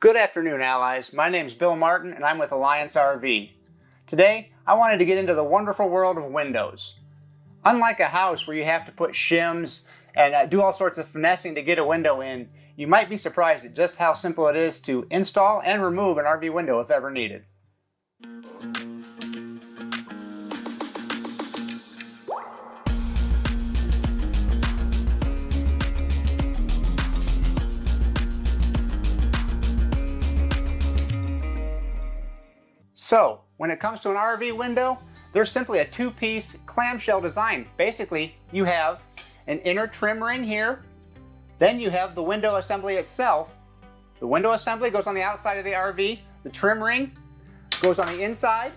Good afternoon, Allies. My name is Bill Martin and I'm with Alliance RV. Today, I wanted to get into the wonderful world of windows. Unlike a house where you have to put shims and do all sorts of finessing to get a window in, you might be surprised at just how simple it is to install and remove an RV window if ever needed. So, when it comes to an RV window, there's simply a two-piece clamshell design. Basically, you have an inner trim ring here, then you have the window assembly itself. The window assembly goes on the outside of the RV, the trim ring goes on the inside,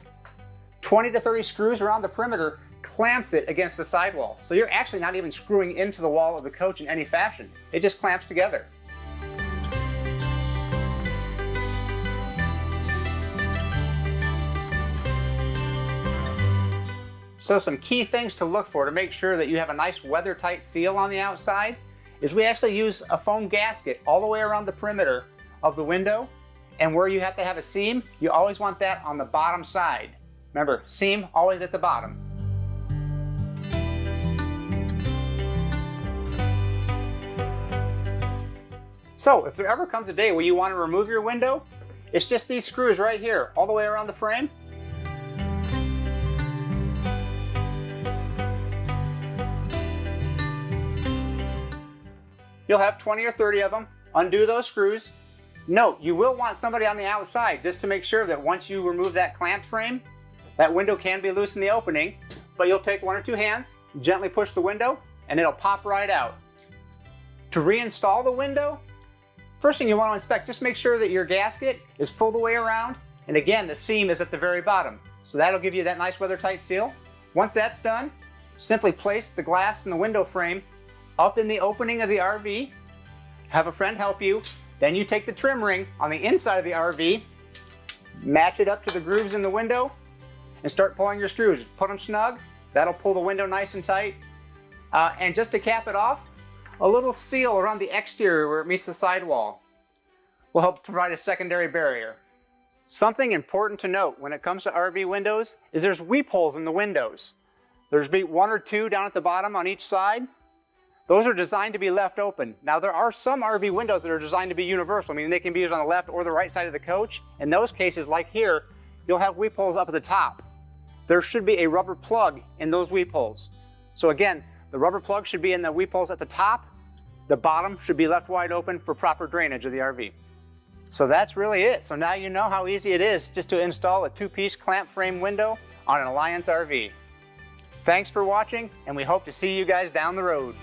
20 to 30 screws around the perimeter clamps it against the sidewall. So you're actually not even screwing into the wall of the coach in any fashion. It just clamps together. So some key things to look for to make sure that you have a nice weather-tight seal on the outside is we actually use a foam gasket all the way around the perimeter of the window, and where you have to have a seam, you always want that on the bottom side. Remember, seam always at the bottom. So if there ever comes a day where you want to remove your window, it's just these screws right here all the way around the frame. You'll have 20 or 30 of them. Undo those screws. Note, you will want somebody on the outside just to make sure that once you remove that clamp frame, that window can be loose in the opening, but you'll take one or two hands, gently push the window, and it'll pop right out. To reinstall the window, first thing you want to inspect, just make sure that your gasket is full the way around, and again, the seam is at the very bottom. So that'll give you that nice weather-tight seal. Once that's done, simply place the glass in the window frame up in the opening of the RV, have a friend help you, then you take the trim ring on the inside of the RV, match it up to the grooves in the window, and start pulling your screws. Put them snug, that'll pull the window nice and tight. And just to cap it off, a little seal around the exterior where it meets the sidewall will help provide a secondary barrier. Something important to note when it comes to RV windows is there's weep holes in the windows. There's one or two down at the bottom on each side. Those are designed to be left open. Now there are some RV windows that are designed to be universal, meaning they can be used on the left or the right side of the coach. In those cases, like here, you'll have weep holes up at the top. There should be a rubber plug in those weep holes. So again, the rubber plug should be in the weep holes at the top. The bottom should be left wide open for proper drainage of the RV. So that's really it. So now you know how easy it is just to install a two-piece clamp frame window on an Alliance RV. Thanks for watching, and we hope to see you guys down the road.